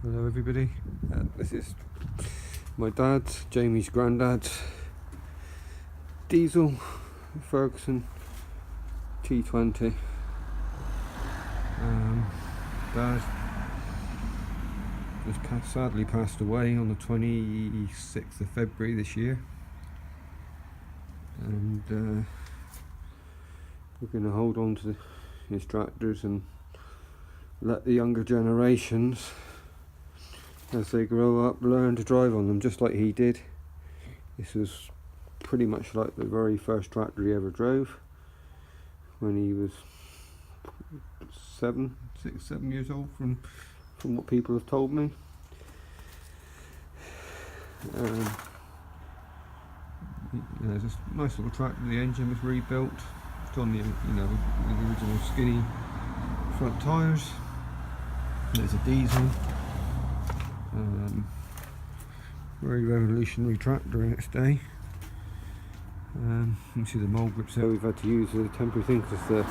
Hello everybody, this is my dad's, Jamie's granddad's diesel Ferguson T20. Dad just sadly passed away on the 26th of February this year, and we're going to hold on to his tractors and let the younger generations, as they grow up, learn to drive on them just like he did. This was pretty much like the very first tractor he ever drove when he was 7 years old, from what people have told me. It's a nice little tractor. The engine was rebuilt. It's on the the original skinny front tyres. There's a diesel. Very revolutionary tractor in its day. You can see the mould grips there. We've had to use a temporary thing because the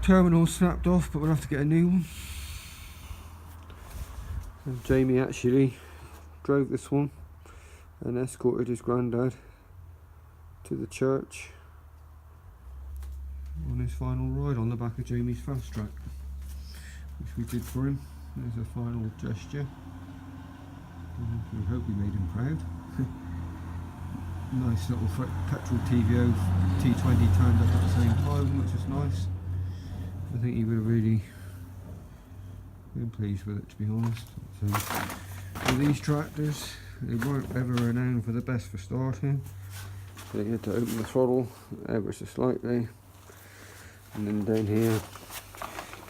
terminal snapped off, but we'll have to get a new one. And Jamie actually drove this one and escorted his granddad to the church on his final ride on the back of Jamie's fast track, which we did for him. There's a final gesture. We hope we made him proud. Nice little petrol TVO T20 turned up at the same time, which is nice. I think he would have really been pleased with it, to be honest. So, with these tractors, they weren't ever renowned for the best for starting. So you had to open the throttle ever so slightly, and then down here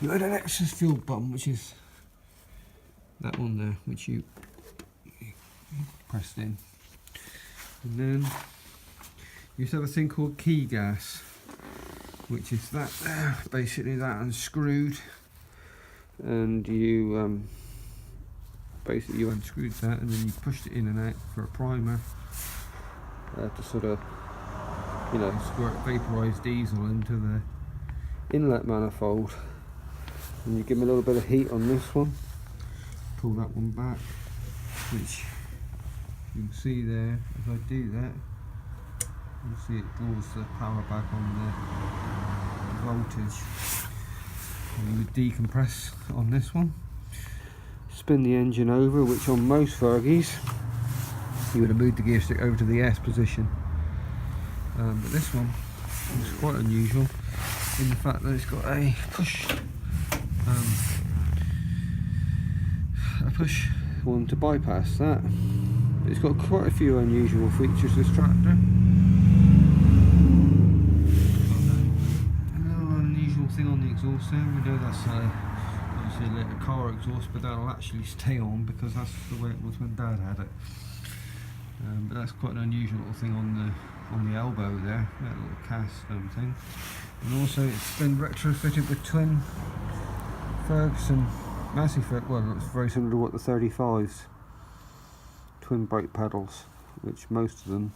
you had an extra fuel button, which is that one there, which you pressed in. And then you used to have a thing called key gas, which is that there, basically that unscrewed, and you basically you unscrewed that and then you pushed it in and out for a primer to sort of squirt vaporised diesel into the inlet manifold, and you give them a little bit of heat on this one. Pull that one back, which you can see there. If I do that, you'll see it draws the power back on the voltage. And you would decompress on this one, spin the engine over, which on most Fergies you would have moved the gear stick over to the S position, but this one is quite unusual in the fact that it's got a push one to bypass that. It's got quite a few unusual features, this tractor. Another unusual thing on the exhaust there, we know that's obviously a car exhaust, but that'll actually stay on because that's the way it was when Dad had it. But that's quite an unusual little thing on the elbow there, that little cast thing. And also it's been retrofitted with twin Ferguson, well, it's very similar to what the 35s, twin brake pedals, which most of them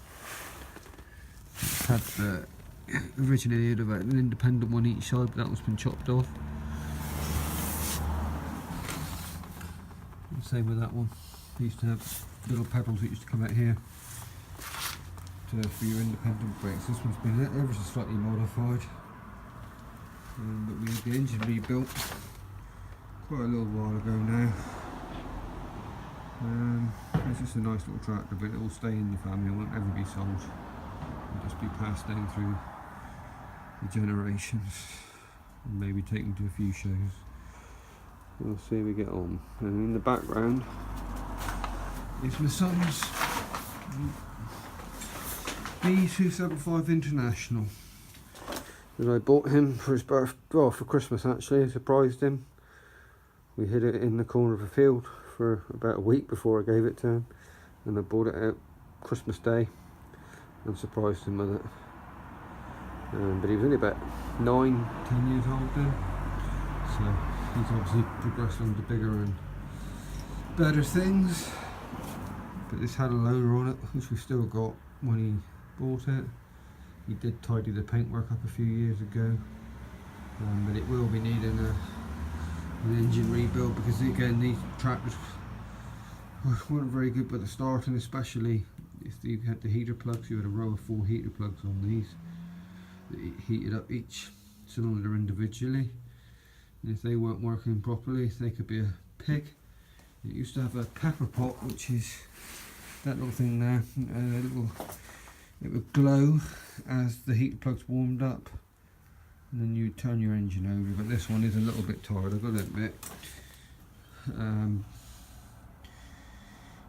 had originally had about an independent one each side, but that one's been chopped off. And same with that one. They used to have little pedals that used to come out here for your independent brakes. This one's been ever so slightly modified, but we had the engine rebuilt quite a little while ago now. It's just a nice little tractor, but it will stay in the family, it won't ever be sold. It'll just be passed down through the generations and maybe taken to a few shows. We'll see how we get on. And in the background is my son's B275 International that I bought him for his for Christmas actually. I surprised him. We hid it in the corner of a field for about a week before I gave it to him, and I bought it out Christmas Day and surprised him with it. But he was only about 9-10 years old then, so he's obviously progressed on to bigger and better things. But this had a loader on it, which we've still got when he bought it. He did tidy the paintwork up a few years ago, but it will be needing an engine rebuild, because again these tractors weren't very good at the start, and especially if you had the heater plugs. You had a row of 4 heater plugs on these that heated up each cylinder individually, and if they weren't working properly they could be a pig. It used to have a pepper pot, which is that little thing there, it would glow as the heat plugs warmed up, and then you turn your engine over. But this one is a little bit tired, I've got to admit.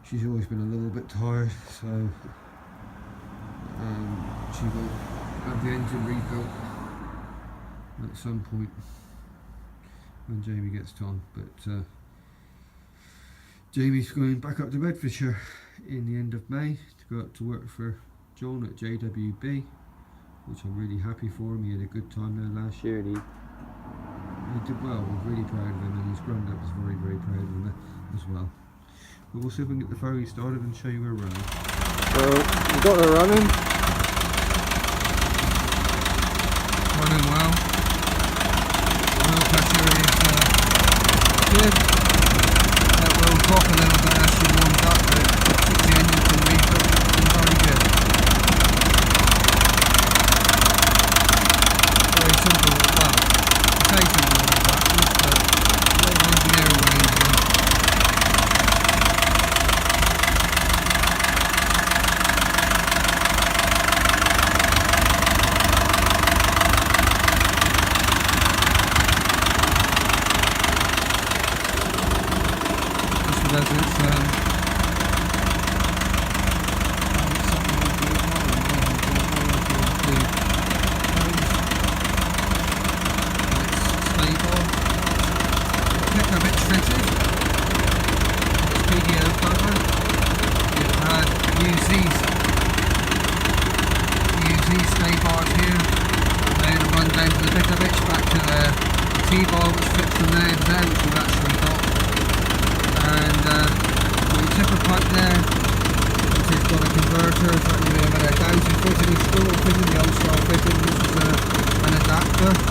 She's always been a little bit tired, so she will have the engine rebuilt at some point when Jamie gets time. But Jamie's going back up to Bedfordshire in the end of May to go up to work for John at JWB, which I'm really happy for him. He had a good time there last year, and he did well. We're really proud of him, and his granddad was very, very proud of him as well. But we'll see if we can get the ferry started and show you her running. So we've got her running well. Oil pressure is good. It will drop a little bit as she warms up, but keeps the engine from rebuilt. It's been very good. Very simple, well, I say simple with tractors, but a lot of engineering went into them. Just because it's T-bar which fits from there to there, which we've actually got, and we tip a pipe there which has got a converter. It's only about 1,000 foot in the school fitting, the old style fitting. This is an adapter.